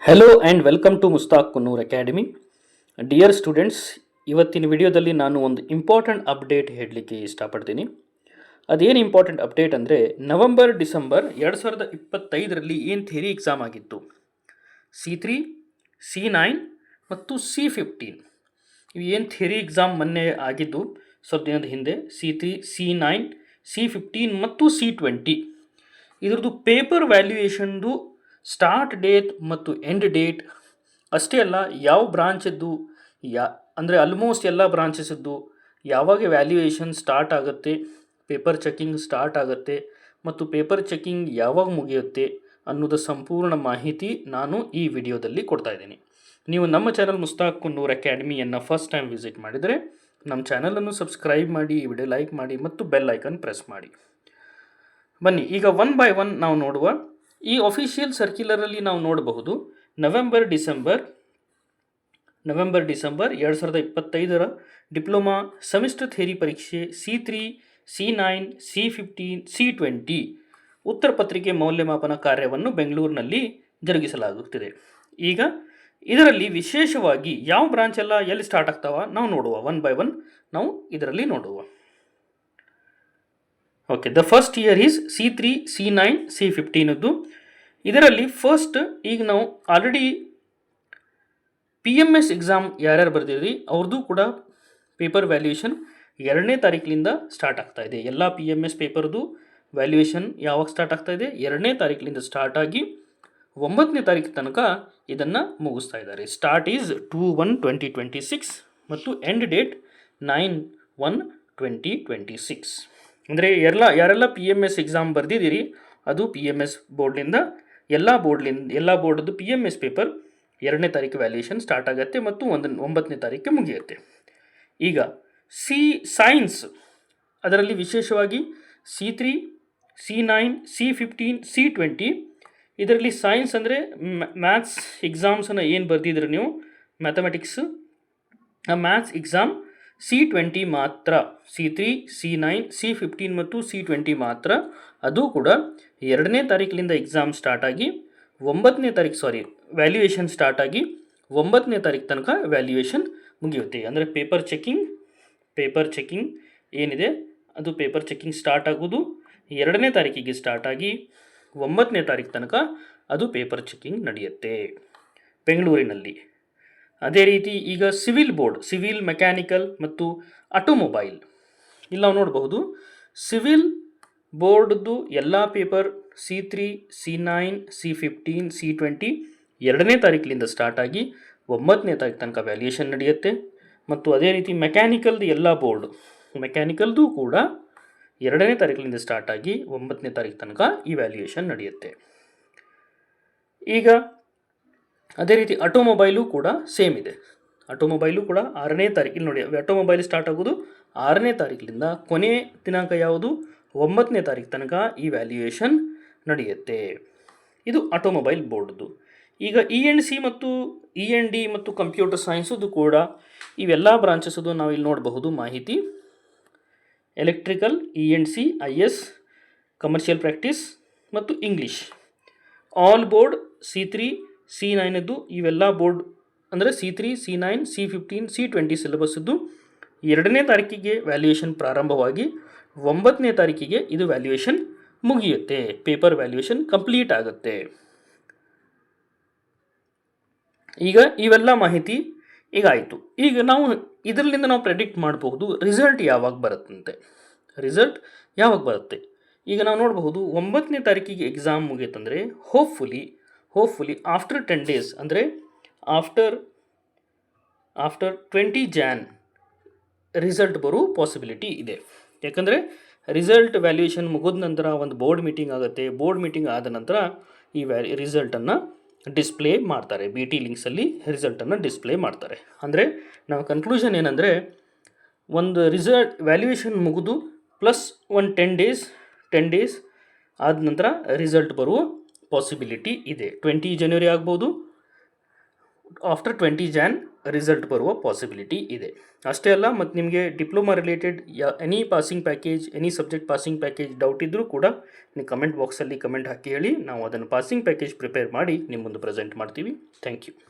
Hello and welcome to Mustaq Kunnur Academy. Dear students, ಇವತ್ತಿನ ವಿಡಿಯೋದಲ್ಲಿ ನಾನು ಒಂದು ಇಂಪಾರ್ಟೆಂಟ್ ಅಪ್ಡೇಟ್ ಹೇಳಲಿಕ್ಕೆ ಇಷ್ಟಪಡ್ತೀನಿ. ಅದೇನು ಇಂಪಾರ್ಟೆಂಟ್ ಅಪ್ಡೇಟ್ ಅಂದರೆ, ಡಿಸೆಂಬರ್ 2025ರಲ್ಲಿ ಏನು ಥಿಯರಿ ಎಕ್ಸಾಮ್ ಆಗಿತ್ತು, C3, C9 ಮತ್ತು C15. ಇವು ಏನು ಥಿಯರಿ ಎಕ್ಸಾಮ್ ಮೊನ್ನೆ ಆಗಿದ್ದು ಸ್ವಲ್ಪ ದಿನದ ಹಿಂದೆ, C3, C9, C15 ಮತ್ತು C20, ಇದ್ರದ್ದು ಪೇಪರ್ ವ್ಯಾಲ್ಯೂಯೇಷನ್ದು ಸ್ಟಾರ್ಟ್ ಡೇಟ್ ಮತ್ತು ಎಂಡ್ ಡೇಟ್ ಅಷ್ಟೇ ಅಲ್ಲ, ಯಾವ ಬ್ರಾಂಚದ್ದು ಅಂದರೆ ಆಲ್ಮೋಸ್ಟ್ ಎಲ್ಲ ಬ್ರಾಂಚಸ್ಸದ್ದು ಯಾವಾಗ ವ್ಯಾಲ್ಯೂಯೇಷನ್ ಸ್ಟಾರ್ಟ್ ಆಗುತ್ತೆ, ಪೇಪರ್ ಚೆಕಿಂಗ್ ಸ್ಟಾರ್ಟ್ ಆಗುತ್ತೆ ಮತ್ತು ಪೇಪರ್ ಚೆಕಿಂಗ್ ಯಾವಾಗ ಮುಗಿಯುತ್ತೆ ಅನ್ನೋದು ಸಂಪೂರ್ಣ ಮಾಹಿತಿ ನಾನು ಈ ವಿಡಿಯೋದಲ್ಲಿ ಕೊಡ್ತಾ ಇದ್ದೀನಿ. ನೀವು ನಮ್ಮ ಚಾನಲ್ ಮುಸ್ತಾಕ್ ಕುನ್ನೂರ್ ಅಕಾಡೆಮಿಯನ್ನು ಫಸ್ಟ್ ಟೈಮ್ ವಿಸಿಟ್ ಮಾಡಿದರೆ ನಮ್ಮ ಚಾನಲನ್ನು ಸಬ್ಸ್ಕ್ರೈಬ್ ಮಾಡಿ, ಈ ವಿಡಿಯೋ ಲೈಕ್ ಮಾಡಿ ಮತ್ತು ಬೆಲ್ ಐಕನ್ ಪ್ರೆಸ್ ಮಾಡಿ. ಬನ್ನಿ ಈಗ ಒನ್ ಬೈ ಒನ್ ನಾವು ನೋಡುವ. ಈ ಅಫಿಷಿಯಲ್ ಸರ್ಕ್ಯುಲರಲ್ಲಿ ನಾವು ನೋಡಬಹುದು, ನವೆಂಬರ್ ಡಿಸೆಂಬರ್ 2025ರ ಡಿಪ್ಲೊಮಾ ಸೆಮಿಸ್ಟರ್ ಥಿಯರಿ ಪರೀಕ್ಷೆ C3, C9, C15, C20 ಉತ್ತರ ಪತ್ರಿಕೆ ಮೌಲ್ಯಮಾಪನ ಕಾರ್ಯವನ್ನು ಬೆಂಗಳೂರಿನಲ್ಲಿ ಜರುಗಿಸಲಾಗುತ್ತಿದೆ. ಈಗ ಇದರಲ್ಲಿ ವಿಶೇಷವಾಗಿ ಯಾವ ಬ್ರಾಂಚ್ ಎಲ್ಲ ಎಲ್ಲಿ ಸ್ಟಾರ್ಟ್ ಆಗ್ತಾವ ನಾವು ನೋಡುವ, ಒನ್ ಬೈ ಒನ್ ನಾವು ಇದರಲ್ಲಿ ನೋಡುವ. Okay, the first year is C3, C9, C15ದ್ದು. ಇದರಲ್ಲಿ ಫಸ್ಟ್ ಈಗ ನಾವು ಆಲ್ರೆಡಿ PMS ಎಕ್ಸಾಮ್ ಯಾರ್ಯಾರು ಬರ್ದಿದ್ರಿ ಅವ್ರದ್ದು ಕೂಡ ಪೇಪರ್ ವ್ಯಾಲ್ಯೂಯೇಷನ್ 2ನೇ ತಾರೀಕಿನಿಂದ ಸ್ಟಾರ್ಟ್ ಆಗ್ತಾ ಇದೆ. ಎಲ್ಲ PMS ಪೇಪರ್ದು ವ್ಯಾಲ್ಯೂಯೇಷನ್ ಯಾವಾಗ ಸ್ಟಾರ್ಟ್ ಆಗ್ತಾ ಇದೆ, 2ನೇ ತಾರೀಕಿನಿಂದ ಸ್ಟಾರ್ಟ್ ಆಗಿ 9ನೇ ತಾರೀಕು ತನಕ ಇದನ್ನು ಮುಗಿಸ್ತಾ ಇದ್ದಾರೆ. ಸ್ಟಾರ್ಟ್ ಈಸ್ 2/1/2026 ಮತ್ತು ಎಂಡ್ ಡೇಟ್ 9/1/2026. ಅಂದರೆ ಯಾರೆಲ್ಲ PMS ಎಕ್ಸಾಮ್ ಬರ್ದಿದ್ದೀರಿ ಅದು PMS ಬೋರ್ಡ್ನಿಂದ ಎಲ್ಲ ಬೋರ್ಡ್ದು PMS ಪೇಪರ್ 2ನೇ ತಾರೀಕು ವ್ಯಾಲ್ಯೂಯೇಷನ್ ಸ್ಟಾರ್ಟ್ ಆಗುತ್ತೆ ಮತ್ತು 9ನೇ ತಾರೀಕು ಮುಗಿಯುತ್ತೆ. ಈಗ ಸೈನ್ಸ್ ಅದರಲ್ಲಿ ವಿಶೇಷವಾಗಿ C3, C9, C15, C20 ಇದರಲ್ಲಿ ಸೈನ್ಸ್ ಅಂದರೆ ಮ್ಯಾಥ್ಸ್ ಎಕ್ಸಾಮ್ಸನ್ನು ಏನು ಬರ್ದಿದ್ರಿ ನೀವು, ಮ್ಯಾಥಮೆಟಿಕ್ಸ್ ಆ ಮ್ಯಾಥ್ಸ್ ಎಕ್ಸಾಮ್ C20 ಮಾತ್ರ, C3, C9, C15 ಮತ್ತು C20 ಮಾತ್ರ. ಅದು ಕೂಡ 2ನೇ ತಾರೀಕಿನಿಂದ ಎಕ್ಸಾಮ್ ಸ್ಟಾರ್ಟ್ ಆಗಿ ವ್ಯಾಲ್ಯೂಯೇಷನ್ ಸ್ಟಾರ್ಟ್ ಆಗಿ 9ನೇ ತಾರೀಕು ತನಕ ವ್ಯಾಲ್ಯೂಯೇಷನ್ ಮುಗಿಯುತ್ತೆ. ಅಂದರೆ ಪೇಪರ್ ಚೆಕಿಂಗ್ ಏನಿದೆ ಅದು ಪೇಪರ್ ಚೆಕಿಂಗ್ ಸ್ಟಾರ್ಟ್ ಆಗೋದು 2ನೇ ತಾರೀಕಿಗೆ ಸ್ಟಾರ್ಟ್ ಆಗಿ 9ನೇ ತಾರೀಕು ತನಕ ಅದು ಪೇಪರ್ ಚೆಕಿಂಗ್ ನಡೆಯುತ್ತೆ ಬೆಂಗಳೂರಿನಲ್ಲಿ. ಅದೇ ರೀತಿ ಈಗ ಸಿವಿಲ್ ಮೆಕ್ಯಾನಿಕಲ್ ಮತ್ತು ಆಟೋಮೊಬೈಲ್ ಇಲ್ಲಿ ನಾವು ನೋಡಬಹುದು. ಸಿವಿಲ್ ಬೋರ್ಡ್ದು ಎಲ್ಲ paper C3, C9, C15, C20 2ನೇ ತಾರೀಕಿನಿಂದ ಸ್ಟಾರ್ಟ್ ಆಗಿ 9ನೇ ತಾರೀಕು ತನಕ ವ್ಯಾಲ್ಯೂಯೇಷನ್ ನಡೆಯುತ್ತೆ. ಮತ್ತು ಅದೇ ರೀತಿ ಮೆಕ್ಯಾನಿಕಲ್ದು ಎಲ್ಲ ಮೆಕ್ಯಾನಿಕಲ್ದು ಕೂಡ 2ನೇ ತಾರೀಕಿನಿಂದ ಸ್ಟಾರ್ಟ್ ಆಗಿ 9ನೇ ತಾರೀಕು ತನಕ ಈ ವ್ಯಾಲ್ಯೂಯೇಷನ್ ನಡೆಯುತ್ತೆ. ಈಗ ಅದೇ ರೀತಿ ಆಟೋಮೊಬೈಲು ಕೂಡ ಸೇಮ್ ಇದೆ. ಆಟೋಮೊಬೈಲು ಕೂಡ 6ನೇ ತಾರೀಕು, ಇಲ್ಲಿ ನೋಡಿ ಆಟೋಮೊಬೈಲ್ ಸ್ಟಾರ್ಟ್ ಆಗೋದು 6ನೇ ತಾರೀಕಿನಿಂದ ಕೊನೆ ದಿನಾಂಕ ಯಾವುದು, 9ನೇ ತಾರೀಕು ತನಕ ಈ ವ್ಯಾಲ್ಯೂಯೇಷನ್ ನಡೆಯುತ್ತೆ. ಇದು ಆಟೋಮೊಬೈಲ್ ಬೋರ್ಡ್ದು. ಈಗ ENC ಮತ್ತು END ಮತ್ತು ಕಂಪ್ಯೂಟರ್ ಸೈನ್ಸದು ಕೂಡ ಇವೆಲ್ಲ ಬ್ರಾಂಚಸ್ದು ನಾವು ಇಲ್ಲಿ ನೋಡಬಹುದು ಮಾಹಿತಿ. Electrical, ENC, IS, commercial practice ಮತ್ತು ಇಂಗ್ಲೀಷ್ ಆಲ್ ಬೋರ್ಡ್ C3, C9ದ್ದು ಇವೆಲ್ಲ ಬೋರ್ಡ್ ಅಂದರೆ C3, C9, C15, C20 ಸಿಲೆಬಸ್ಸದ್ದು 2ನೇ ತಾರೀಕಿಗೆ ವ್ಯಾಲ್ಯೂಯೇಷನ್ ಪ್ರಾರಂಭವಾಗಿ 9ನೇ ತಾರೀಕಿಗೆ ಇದು ವ್ಯಾಲ್ಯೂಯೇಷನ್ ಮುಗಿಯುತ್ತೆ, ಪೇಪರ್ ವ್ಯಾಲ್ಯೂಯೇಷನ್ ಕಂಪ್ಲೀಟ್ ಆಗುತ್ತೆ. ಈಗ ಇವೆಲ್ಲ ಮಾಹಿತಿ ಈಗ ಆಯಿತು. ಈಗ ಇದರಿಂದ ನಾವು ಪ್ರೆಡಿಕ್ಟ್ ಮಾಡಬಹುದು ರಿಸಲ್ಟ್ ಯಾವಾಗ ಬರುತ್ತೆ. ಈಗ ನಾವು ನೋಡಬಹುದು 9ನೇ ತಾರೀಕಿಗೆ ಎಕ್ಸಾಮ್ ಮುಗಿಯುತ್ತಂದರೆ ಹೋಪ್ಫುಲಿ ಆಫ್ಟರ್ 10 days ಅಂದರೆ ಆಫ್ಟರ್ 20 Jan ರಿಸಲ್ಟ್ ಬರೋ ಪಾಸಿಬಿಲಿಟಿ ಇದೆ. ಯಾಕಂದರೆ ರಿಸಲ್ಟ್ ವ್ಯಾಲ್ಯೂಯೇಷನ್ ಮುಗಿದ ನಂತರ ಒಂದು ಬೋರ್ಡ್ ಮೀಟಿಂಗ್ ಆಗುತ್ತೆ. ಬೋರ್ಡ್ ಮೀಟಿಂಗ್ ಆದ ನಂತರ ಈ ರಿಸಲ್ಟನ್ನು ಡಿಸ್ಪ್ಲೇ ಮಾಡ್ತಾರೆ, BT ಲಿಂಕ್ಸಲ್ಲಿ ರಿಸಲ್ಟನ್ನು ಡಿಸ್ಪ್ಲೇ ಮಾಡ್ತಾರೆ. ಅಂದರೆ ನಾವು ಕನ್ಕ್ಲೂಷನ್ ಏನಂದರೆ, ಒಂದು ರಿಸಲ್ಟ್ ವ್ಯಾಲ್ಯೂಯೇಷನ್ ಮುಗಿದು ಪ್ಲಸ್ ಒಂದು 10 days ಆದ ನಂತರ ರಿಸಲ್ಟ್ ಬರುವ ಪಾಸಿಬಿಲಿಟಿ ಇದೆ. 20 ಜನವರಿ ಆಗ್ಬೋದು, ಆಫ್ಟರ್ 20 ಜಾನ್ ರಿಸಲ್ಟ್ ಬರುವ ಪಾಸಿಬಿಲಿಟಿ ಇದೆ. ಅಷ್ಟೇ ಅಲ್ಲ, ಮತ್ತು ನಿಮಗೆ diploma related any passing package, any subject passing package doubt ಇದ್ದರೂ ಕೂಡ ನೀವು ಕಮೆಂಟ್ ಬಾಕ್ಸಲ್ಲಿ ಕಮೆಂಟ್ ಹಾಕಿ ಹೇಳಿ. ನಾವು ಅದನ್ನು ಪಾಸಿಂಗ್ ಪ್ಯಾಕೇಜ್ ಪ್ರಿಪೇರ್ ಮಾಡಿ ನಿಮ್ಮ ಮುಂದೆ ಪ್ರೆಸೆಂಟ್ ಮಾಡ್ತೀವಿ. Thank you.